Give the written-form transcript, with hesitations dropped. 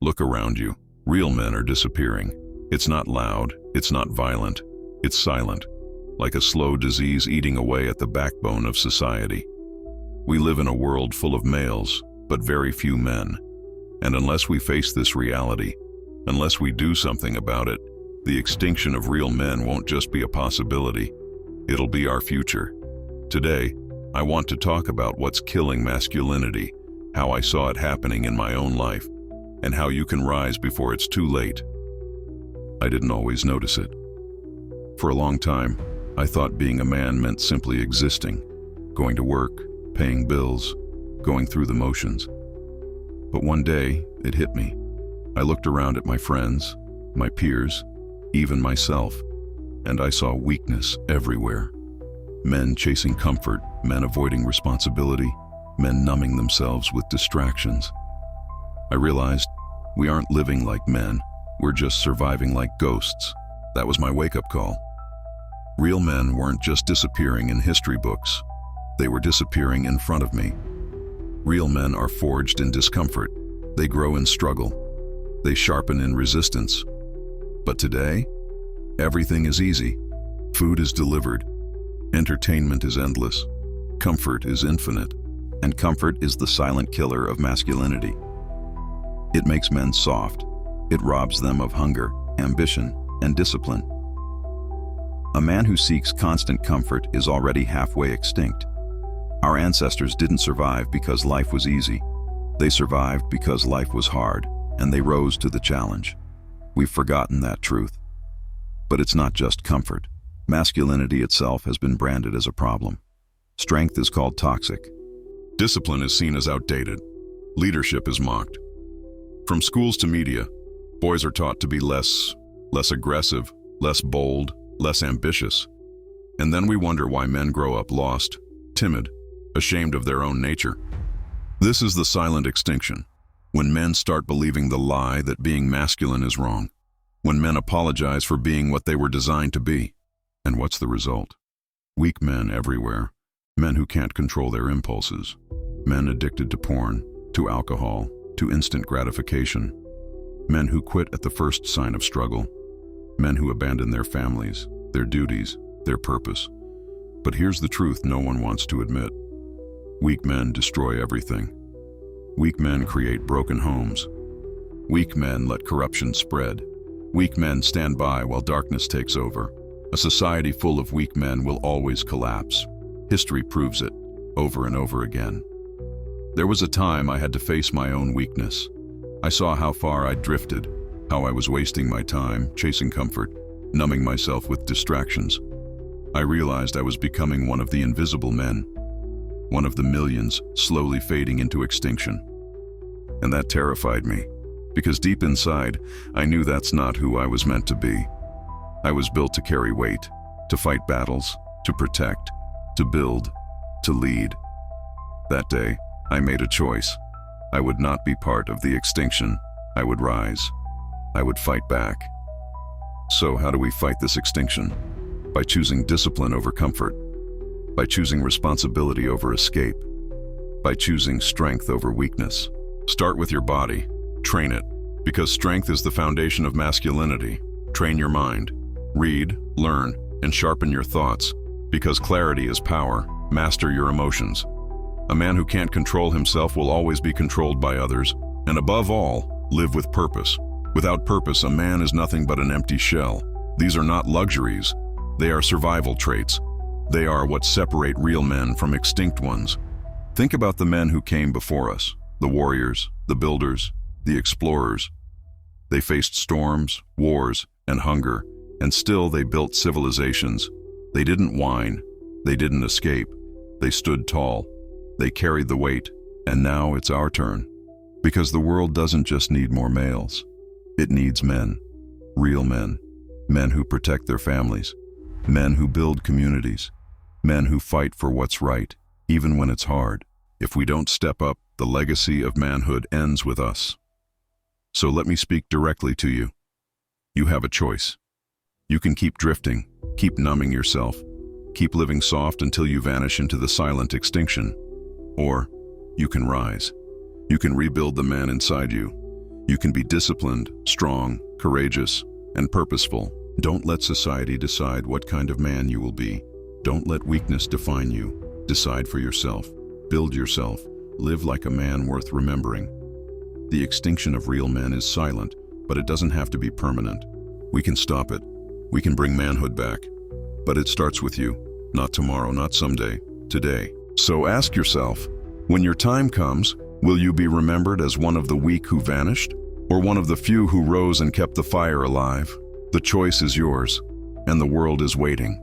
Look around you. Real men are disappearing. It's not loud, it's not violent, it's silent, like a slow disease eating away at the backbone of society. We live in a world full of males, but very few men. And unless we face this reality, unless we do something about it, the extinction of real men won't just be a possibility, it'll be our future. Today, I want to talk about what's killing masculinity, how I saw it happening in my own life, and how you can rise before it's too late. I didn't always notice it. For a long time, I thought being a man meant simply existing, going to work, paying bills, going through the motions. But one day, it hit me. I looked around at my friends, my peers, even myself, and I saw weakness everywhere. Men chasing comfort, men avoiding responsibility, men numbing themselves with distractions. I realized we aren't living like men, we're just surviving like ghosts. That was my wake-up call. Real men weren't just disappearing in history books, they were disappearing in front of me. Real men are forged in discomfort, they grow in struggle, they sharpen in resistance. But today, everything is easy. Food is delivered, entertainment is endless, comfort is infinite, and comfort is the silent killer of masculinity. It makes men soft, it robs them of hunger, ambition, and discipline. A man who seeks constant comfort is already halfway extinct. Our ancestors didn't survive because life was easy. They survived because life was hard, and they rose to the challenge. We've forgotten that truth. But it's not just comfort. Masculinity itself has been branded as a problem. Strength is called toxic. Discipline is seen as outdated. Leadership is mocked. From schools to media, boys are taught to be less aggressive, less bold, less ambitious. And then we wonder why men grow up lost, timid, ashamed of their own nature. This is the silent extinction, when men start believing the lie that being masculine is wrong, when men apologize for being what they were designed to be. And what's the result? Weak men everywhere, men who can't control their impulses, men addicted to porn, to alcohol, to instant gratification, men who quit at the first sign of struggle, men who abandon their families, their duties, their purpose. But here's the truth no one wants to admit. Weak men destroy everything. Weak men create broken homes. Weak men let corruption spread. Weak men stand by while darkness takes over. A society full of weak men will always collapse. History proves it, over and over again. There was a time I had to face my own weakness. I saw how far I'd drifted, how I was wasting my time, chasing comfort, numbing myself with distractions. I realized I was becoming one of the invisible men, one of the millions slowly fading into extinction. And that terrified me, because deep inside, I knew that's not who I was meant to be. I was built to carry weight, to fight battles, to protect, to build, to lead. That day, I made a choice. I would not be part of the extinction. I would rise. I would fight back. So how do we fight this extinction? By choosing discipline over comfort, by choosing responsibility over escape, by choosing strength over weakness. Start with your body. Train it, because strength is the foundation of masculinity. Train your mind. Read, learn, and sharpen your thoughts, because clarity is power. Master your emotions. A man who can't control himself will always be controlled by others, and above all, live with purpose. Without purpose, a man is nothing but an empty shell. These are not luxuries. They are survival traits. They are what separate real men from extinct ones. Think about the men who came before us, the warriors, the builders, the explorers. They faced storms, wars, and hunger, and still they built civilizations. They didn't whine. They didn't escape. They stood tall. They carried the weight, and now it's our turn. Because the world doesn't just need more males. It needs men, real men, men who protect their families, men who build communities, men who fight for what's right, even when it's hard. If we don't step up, the legacy of manhood ends with us. So let me speak directly to you. You have a choice. You can keep drifting, keep numbing yourself, keep living soft until you vanish into the silent extinction. Or you can rise. You can rebuild the man inside you. You can be disciplined, strong, courageous, and purposeful. Don't let society decide what kind of man you will be. Don't let weakness define you. Decide for yourself. Build yourself. Live like a man worth remembering. The extinction of real men is silent, but it doesn't have to be permanent. We can stop it. We can bring manhood back. But it starts with you. Not tomorrow, not someday. Today. So ask yourself, when your time comes, will you be remembered as one of the weak who vanished, or one of the few who rose and kept the fire alive? The choice is yours, and the world is waiting.